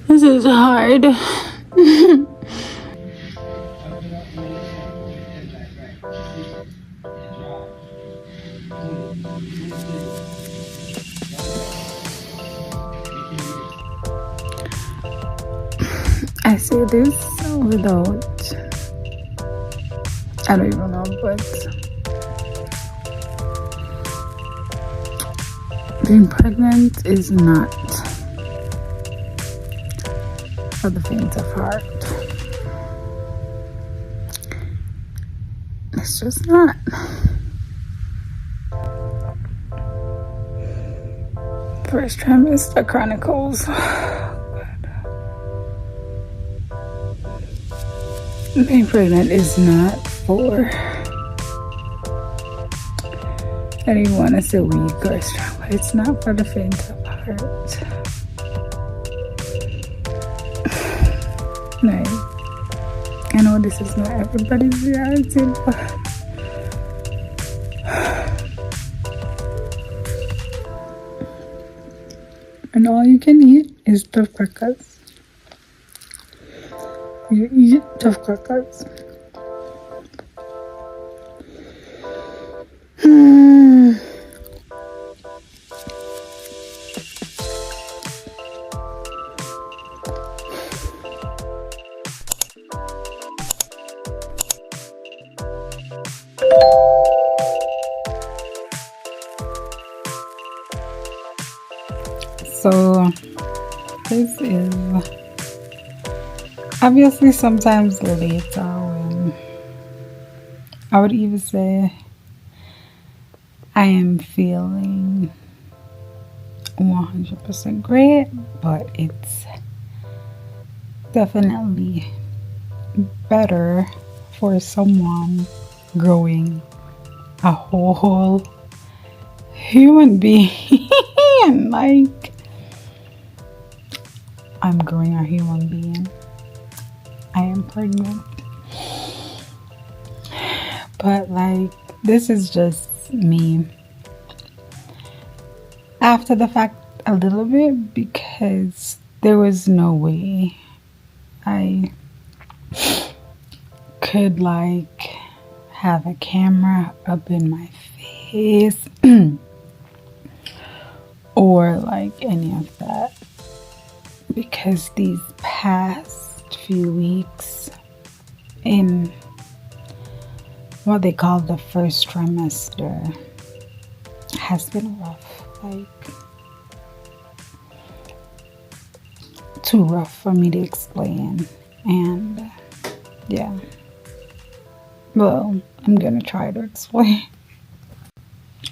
This is hard. I say this without, I don't even know, but being pregnant is not for the faint of heart. It's just not. First trimester chronicles. Being pregnant is not for anyone that's a weak or strong, but it's not for the faint of heart. Like, I know this is not everybody's reality, but and all you can eat is tough crackers. You eat tough crackers. So this is obviously sometimes later when I would even say I am feeling 100% great, but it's definitely better for someone growing a whole human being. Like, I'm growing a human being. I am pregnant. But like, this is just me after the fact a little bit, because there was no way I could like have a camera up in my face or like any of that, because these past few weeks in what they call the first trimester has been rough, like too rough for me to explain. And yeah, well, I'm gonna try to explain.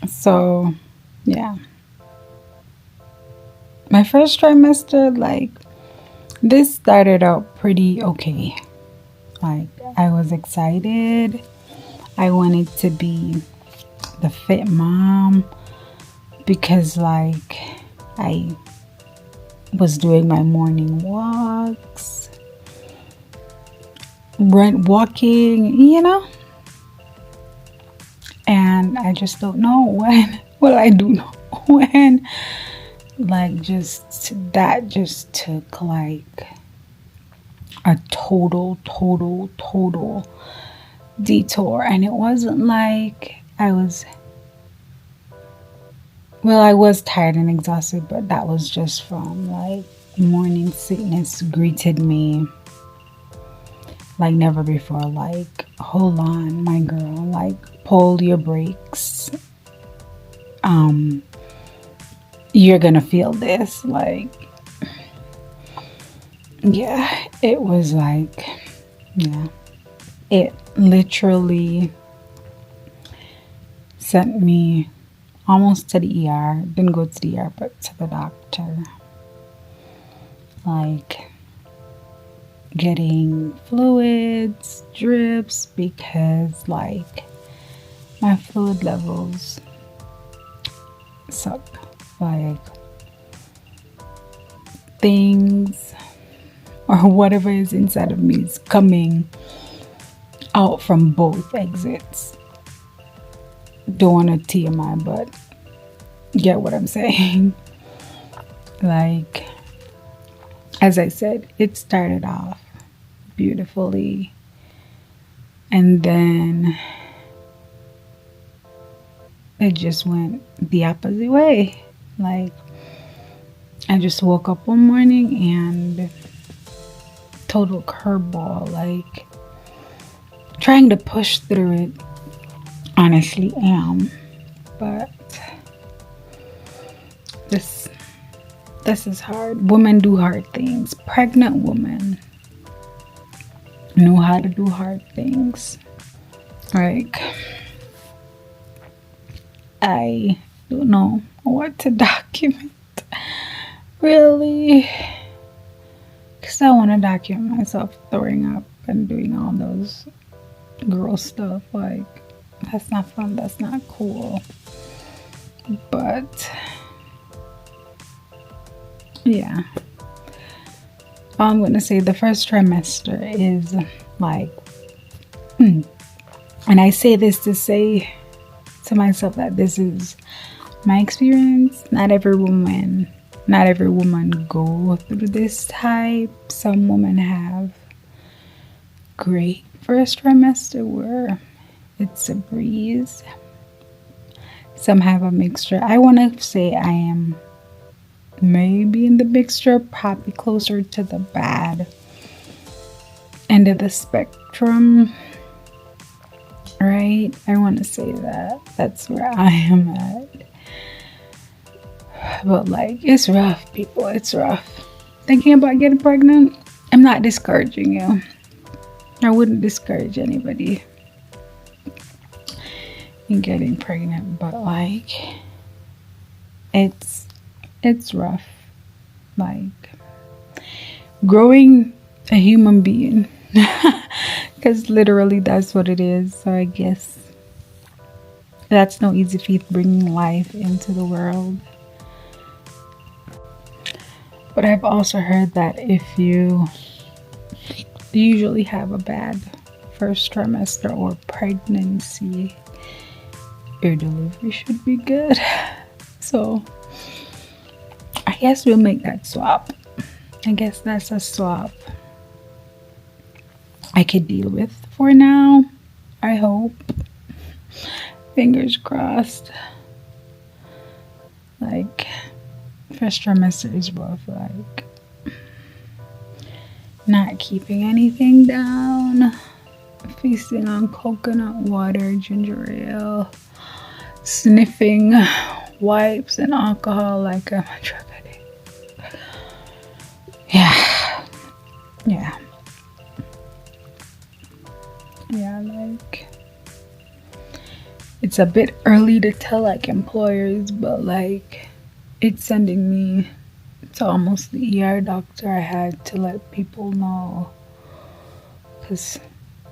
So yeah, my first trimester, like, this started out pretty okay. Like, I was excited. I wanted to be the fit mom because like I was doing my morning walks, walking, you know, and I just don't know when. Well, I do know when. Like, that just took like a total detour. And it wasn't like I was tired and exhausted, but that was just from like morning sickness greeted me like never before. Like, hold on, my girl, like, pull your brakes. You're gonna feel this. Like, yeah, it was like, yeah, it literally sent me almost to the ER. Didn't go to the ER, but to the doctor. Like, getting fluids, drips, because like my fluid levels suck. Like, things or whatever is inside of me is coming out from both exits. Don't want to TMI, but get what I'm saying. Like, as I said, it started off beautifully, and then it just went the opposite way. Like, I just woke up one morning and total curveball, like trying to push through it. Honestly am, but this is hard. Women do hard things. Pregnant women know how to do hard things. Like, I don't know what to document, really, because I want to document myself throwing up and doing all those girl stuff. Like, that's not fun, that's not cool. But yeah, I'm gonna say the first trimester is like, and I say this to say to myself that this is my experience. Not every woman go through this type. Some women have great first trimester where it's a breeze. Some have a mixture. I want to say I am maybe in the mixture, probably closer to the bad end of the spectrum, right? I want to say that that's where I am at. But like, it's rough, people. It's rough. Thinking about getting pregnant, I'm not discouraging you. I wouldn't discourage anybody in getting pregnant, but like, it's rough. Like, growing a human being, because literally that's what it is. So I guess that's no easy feat, bringing life into the world. But I've also heard that if you usually have a bad first trimester or pregnancy, your delivery should be good. So I guess we'll make that swap. I guess that's a swap I could deal with for now. I hope. Fingers crossed. Like, first trimester is rough. Like, not keeping anything down, feasting on coconut water, ginger ale, sniffing wipes and alcohol like I'm a drug addict. Yeah, like, it's a bit early to tell like employers, but like, it's sending me to almost the ER doctor. I had to let people know, because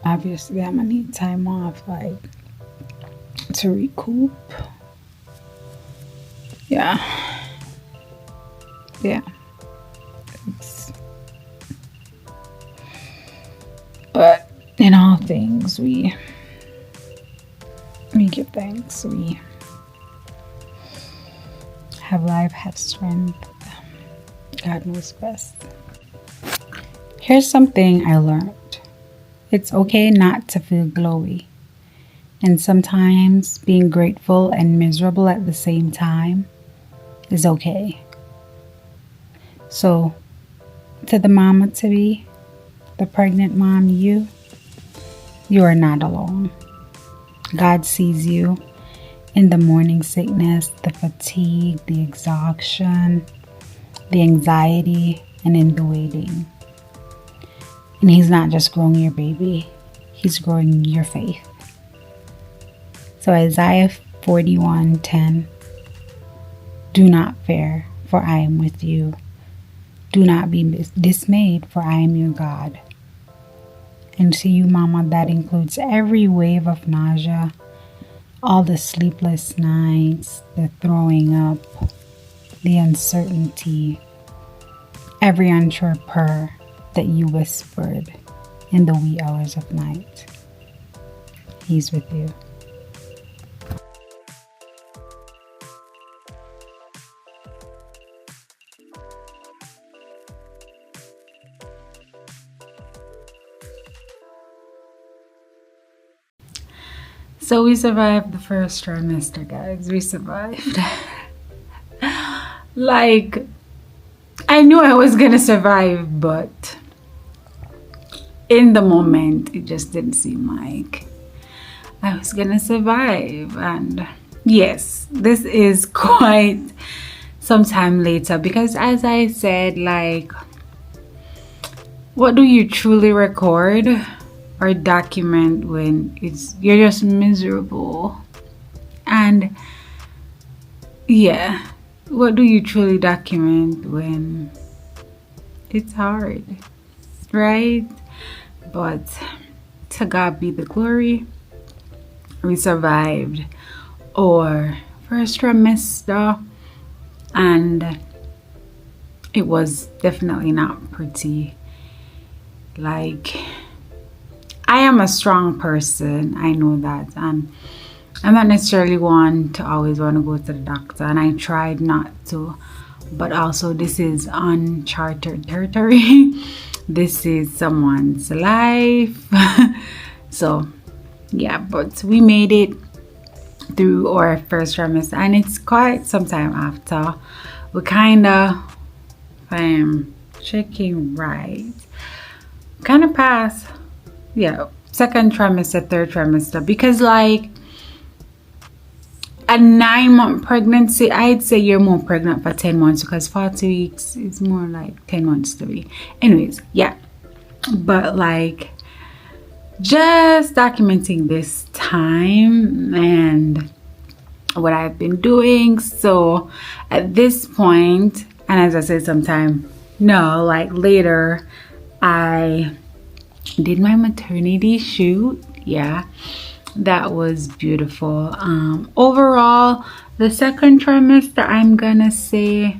obviously I'm gonna need time off, like, to recoup. Yeah. But in all things, we give thanks. We have life, have strength. God knows best. Here's something I learned. It's okay not to feel glowy. And sometimes being grateful and miserable at the same time is okay. So, to the mama to be, the pregnant mom, you are not alone. God sees you in the morning sickness, the fatigue, the exhaustion, the anxiety, and in the waiting. And He's not just growing your baby, He's growing your faith. So Isaiah 41:10, do not fear, for I am with you. Do not be dismayed, for I am your God. And to you, mama, that includes every wave of nausea, all the sleepless nights, the throwing up, the uncertainty, every unsure purr that you whispered in the wee hours of night. He's with you. So we survived the first trimester, guys. We survived. Like, I knew I was gonna survive, but in the moment, it just didn't seem like I was gonna survive. And yes, this is quite some time later, because as I said, like, what do you truly record or document when you're just miserable? And yeah, what do you truly document when it's hard, right? But to God be the glory, we survived our first trimester, and it was definitely not pretty. Like, I am a strong person, I know that, and I'm not necessarily one to always want to go to the doctor, and I tried not to, but also this is uncharted territory. This is someone's life. So yeah, but we made it through our first trimester, and it's quite some time after. We kind of, I'm checking right, kind of passed, yeah, second trimester, third trimester, because like a 9-month pregnancy, I'd say you're more pregnant for 10 months, because 40 weeks is more like 10 months to be. Anyways, yeah, but like just documenting this time and what I've been doing. So at this point, and as I said sometime, no, like later, I did my maternity shoot. Yeah, that was beautiful. Overall, the second trimester, I'm gonna say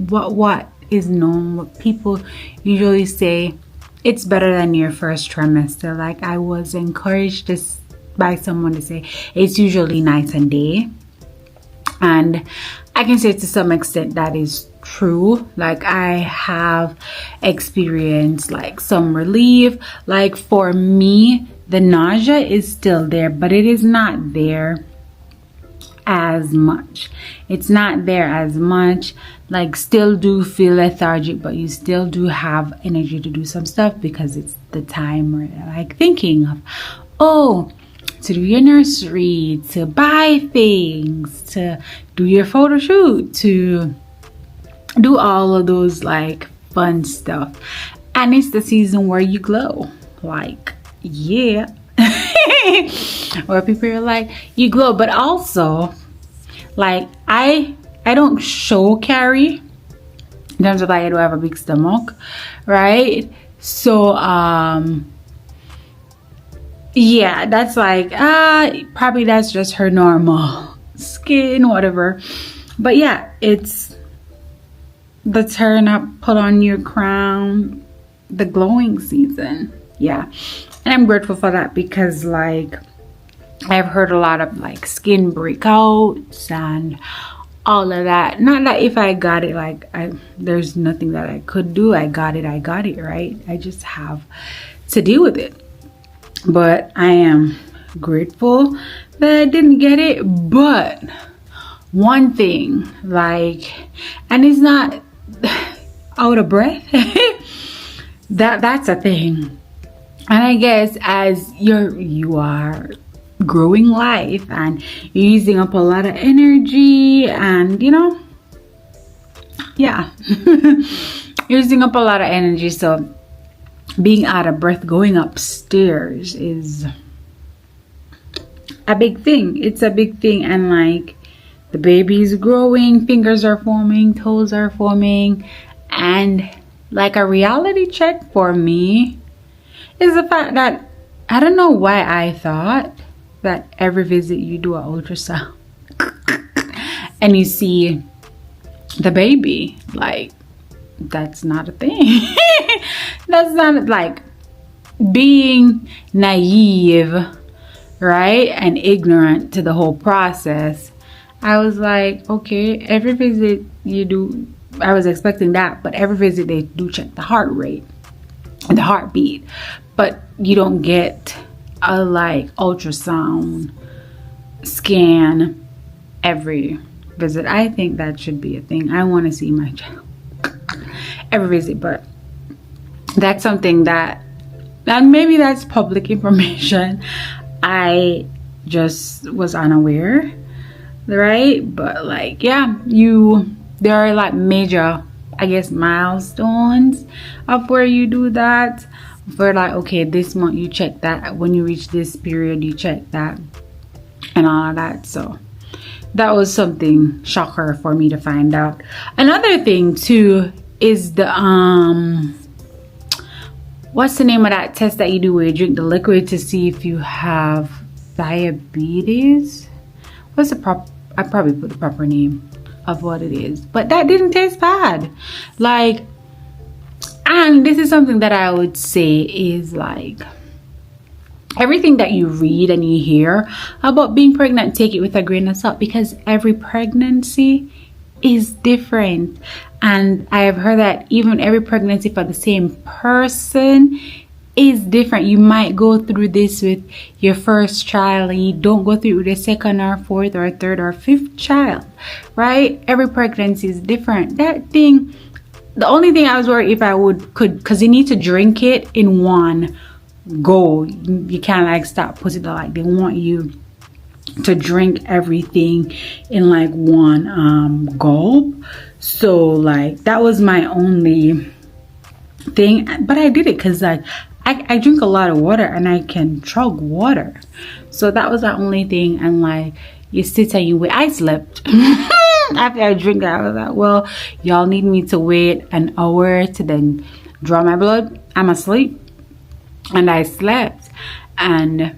what is known, what people usually say, it's better than your first trimester. Like, I was encouraged by someone to say it's usually night and day, and I can say to some extent that is true. Like, I have experienced like some relief. Like, for me, the nausea is still there, but it is not there as much. It's not there as much. Like, still do feel lethargic, but you still do have energy to do some stuff, because it's the time where you're like thinking of, oh, to do your nursery, to buy things, to do your photo shoot, to do all of those like fun stuff. And it's the season where you glow. Like, yeah. Where people are like, you glow. But also, like, I don't show carry in terms of like I don't have a big stomach, right? So yeah, that's like probably that's just her normal skin, whatever. But yeah, it's the turn up, put on your crown, the glowing season. Yeah, and I'm grateful for that, because like I've heard a lot of like skin breakouts and all of that. Not that if I got it, like there's nothing that I could do. I got it, right? I just have to deal with it. But I am grateful that I didn't get it. But one thing, like, and it's not out of breath. that's a thing. And I guess as you are growing life and you're using up a lot of energy, and you know, yeah, using up a lot of energy, so being out of breath going upstairs is a big thing. It's a big thing. And like, the baby's growing, fingers are forming, toes are forming, and like a reality check for me is the fact that I don't know why I thought that every visit you do an ultrasound and you see the baby. Like, that's not a thing. That's not, like, being naive, right, and ignorant to the whole process. I was like, okay, every visit you do, I was expecting that, but every visit they do check the heart rate and the heartbeat, but you don't get a like ultrasound scan every visit. I think that should be a thing. I want to see my child every visit, but that's something that, and maybe that's public information. I just was unaware, right? But like, yeah, there are like major, I guess, milestones of where you do that. For like, okay, this month you check that, when you reach this period you check that, and all of that. So that was something shocker for me to find out. Another thing too is the what's the name of that test that you do where you drink the liquid to see if you have diabetes? What's the I probably put the proper name of what it is, but that didn't taste bad. Like, and this is something that I would say is like, everything that you read and you hear about being pregnant, take it with a grain of salt, because every pregnancy is different. And I have heard that even every pregnancy for the same person is different. You might go through this with your first child and you don't go through it with your second or fourth or third or fifth child, right? Every pregnancy is different. That thing, the only thing I was worried if I could, because you need to drink it in one go. You can't like stop putting it, like they want you to drink everything in like one gulp. So like that was my only thing, but I did it because like I drink a lot of water and I can chug water. So that was the only thing. And like you sit and you wait. I slept after I drink that. I was like, well, y'all need me to wait an hour to then draw my blood. I'm asleep. And I slept and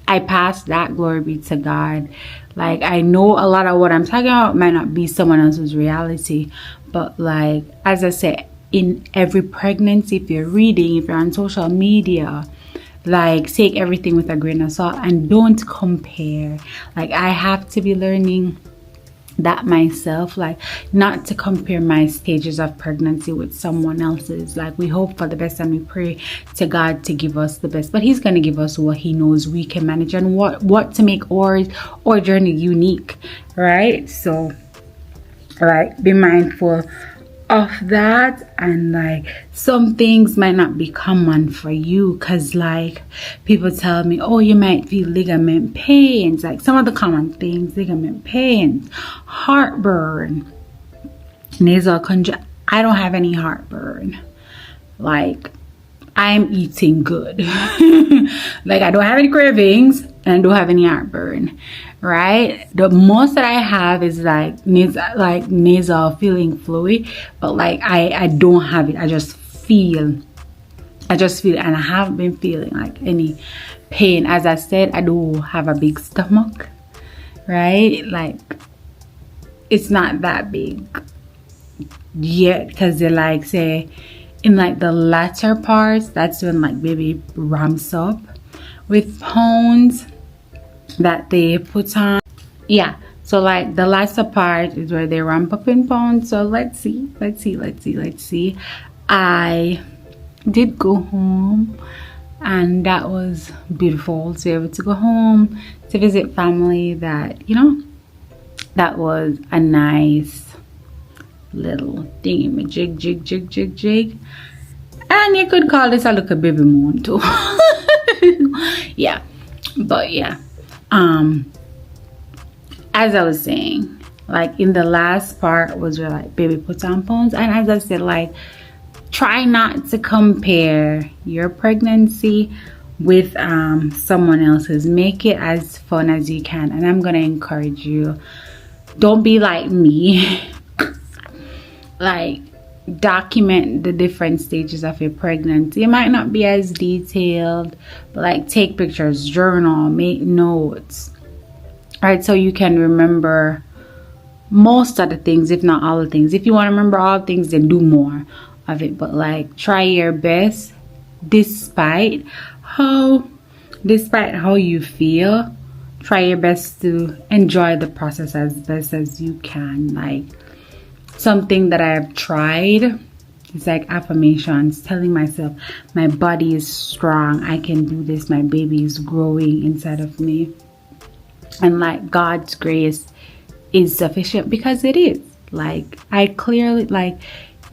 I passed that. Glory be to God. Like, I know a lot of what I'm talking about might not be someone else's reality, but like, as I said, in every pregnancy, if you're reading, if you're on social media, like, take everything with a grain of salt and don't compare. Like, I have to be learning that myself, like not to compare my stages of pregnancy with someone else's. Like, we hope for the best and we pray to God to give us the best, but he's going to give us what he knows we can manage and what to make our journey unique, right? So like, be mindful of that. And like, some things might not be common for you, because like people tell me, oh, you might feel ligament pains, like some of the common things: ligament pains, heartburn, nasal congestion. I don't have any heartburn. Like, I'm eating good. Like, I don't have any cravings and I don't have any heartburn, right? The most that I have is like nasal feeling fluid, but like I don't have it. I just feel it, and I haven't been feeling like any pain. As I said, I do have a big stomach, right? Like, it's not that big yet, because they like say in like the latter parts, that's when like baby ramps up with pounds that they put on. Yeah, so like the latter part is where they ramp up in pounds. So let's see. I did go home, and that was beautiful to be able to go home to visit family. That, you know, that was a nice little thingy jig. And you could call this a little baby moon too. Yeah, but yeah, as I was saying, like in the last part was where like baby puts on pounds. And as I said, like, try not to compare your pregnancy with someone else's. Make it as fun as you can. And I'm gonna encourage you, don't be like me. Like, document the different stages of your pregnancy. It might not be as detailed, but like, take pictures, journal, make notes, right? So you can remember most of the things, if not all the things. If you want to remember all the things, then do more of it. But like, try your best despite how you feel. Try your best to enjoy the process as best as you can. Like, something that I have tried It's like affirmations, telling myself my body is strong, I can do this, my baby is growing inside of me. And like God's grace is sufficient, because it is. Like I clearly, like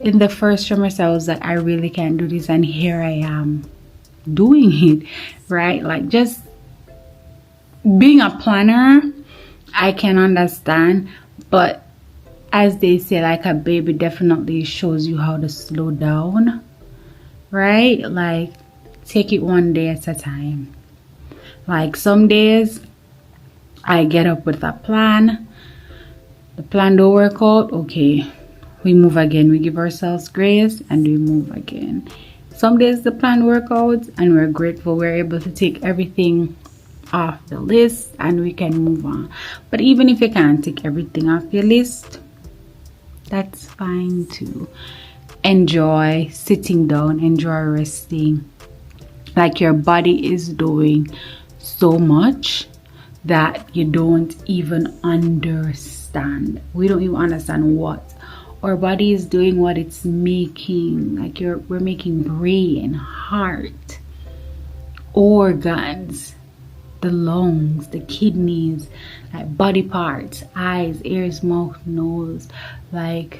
in the first trimester, I was like, I really can't do this, and here I am doing it, right? Like just being a planner, I can understand, but as they say, like a baby definitely shows you how to slow down, right? Like take it one day at a time. Like some days I get up with a plan, the plan don't work out, okay, we move again, we give ourselves grace and we move again. Some days the plan works out and we're grateful, we're able to take everything off the list and we can move on. But even if you can't take everything off your list, that's fine too. Enjoy sitting down, enjoy resting. Like your body is doing so much that you don't even understand. We don't even understand what our body is doing, what it's making. Like we're making brain, heart, organs, the lungs, the kidneys, like body parts, eyes, ears, mouth, nose. Like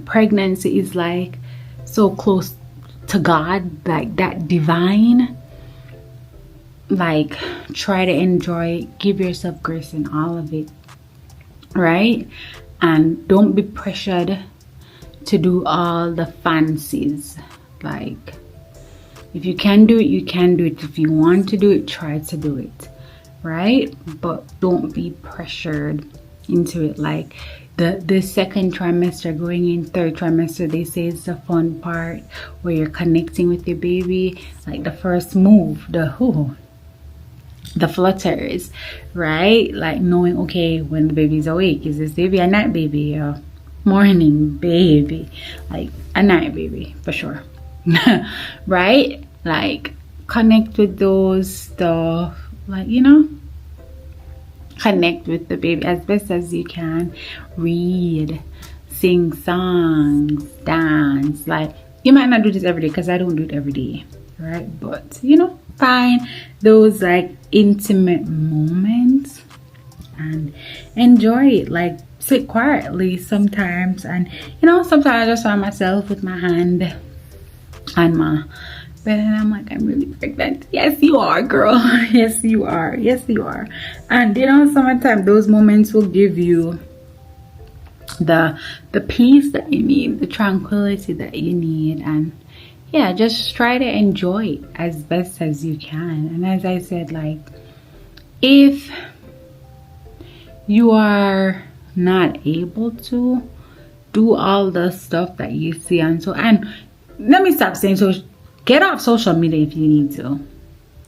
pregnancy is like so close to God, like that divine. Like try to enjoy it, give yourself grace in all of it, right? And don't be pressured to do all the fancies. Like if you can do it, you can do it. If you want to do it, try to do it, right? But don't be pressured into it. Like the second trimester, going in third trimester, they say it's the fun part where you're connecting with your baby. Like the first move, the flutters, right? Like knowing, okay, when the baby's awake, is this baby a night baby or morning baby? Like a night baby for sure. Right? Like connect with those stuff, like, you know, connect with the baby as best as you can. Read, sing songs, dance. Like you might not do this every day, because I don't do it every day, right? But you know, find those like intimate moments and enjoy it. Like sit quietly sometimes, and you know, sometimes I just find myself with my hand on my bed and I'm like, I'm really pregnant. Yes you are, girl. Yes you are. Yes you are. And you know, sometimes those moments will give you the peace that you need, the tranquility that you need. And yeah, just try to enjoy it as best as you can. And as I said, like if you are not able to do all the stuff that you see on, so, and let me stop saying so, get off social media if you need to.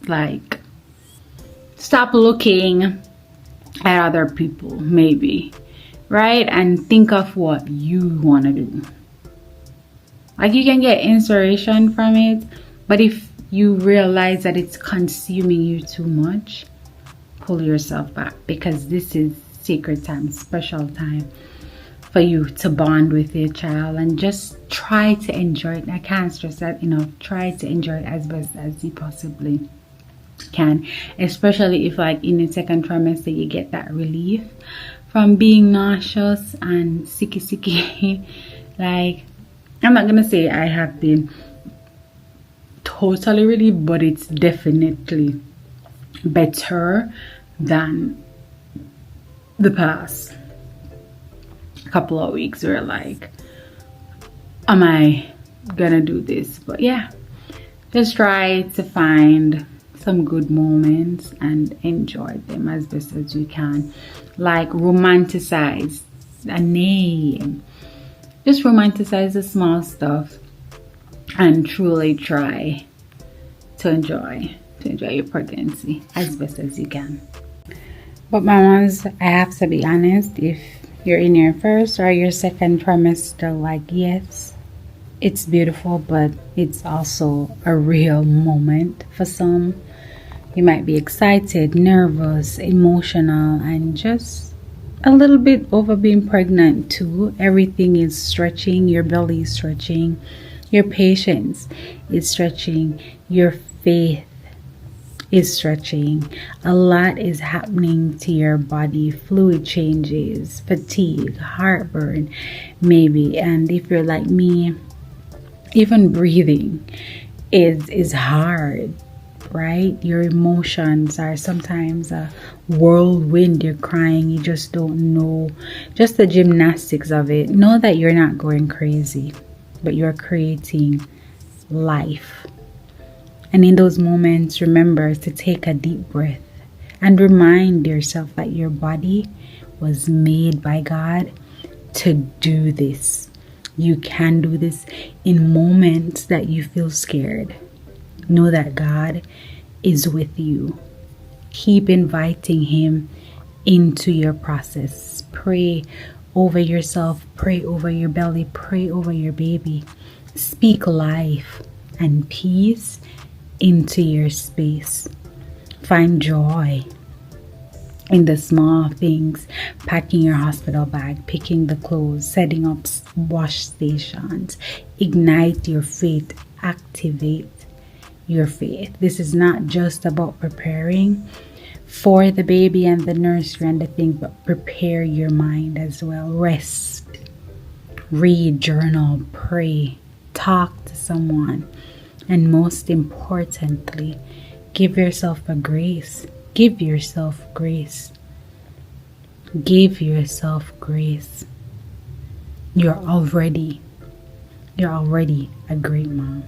Like stop looking at other people, maybe, right? And think of what you want to do. Like you can get inspiration from it, but if you realize that it's consuming you too much, pull yourself back, because this is sacred time, special time for you to bond with your child, and just try to enjoy it. I can't stress that enough. Try to enjoy it as best as you possibly can, especially if like in the second trimester you get that relief from being nauseous and sicky. Like I'm not gonna say I have been totally relieved, but it's definitely better than the past couple of weeks where like, am I gonna do this? But yeah, just try to find some good moments and enjoy them as best as you can. Like romanticize a name, just romanticize the small stuff and truly try to enjoy your pregnancy as best as you can. But mamas, I have to be honest, if you're in your first or your second trimester, like yes, it's beautiful, but it's also a real moment for some. You might be excited, nervous, emotional, and just a little bit over being pregnant too. Everything is stretching, your belly is stretching, your patience is stretching, your faith is stretching. A lot is happening to your body. Fluid changes, fatigue, heartburn, maybe. And if you're like me, even breathing is hard, right? Your emotions are sometimes a whirlwind. You're crying, you just don't know, just the gymnastics of it. Know that you're not going crazy, but you're creating life. And in those moments, remember to take a deep breath and remind yourself that your body was made by God to do this. You can do this. In moments that you feel scared, know that God is with you. Keep inviting Him into your process. Pray over yourself, pray over your belly, pray over your baby. Speak life and peace into your space. Find joy in the small things: packing your hospital bag, picking the clothes, setting up wash stations. Ignite your faith, activate your faith. This is not just about preparing for the baby and the nursery and the thing, but prepare your mind as well. Rest, read, journal, pray, talk to someone, and most importantly, give yourself a grace. Give yourself grace. Give yourself grace. You're already a great mom.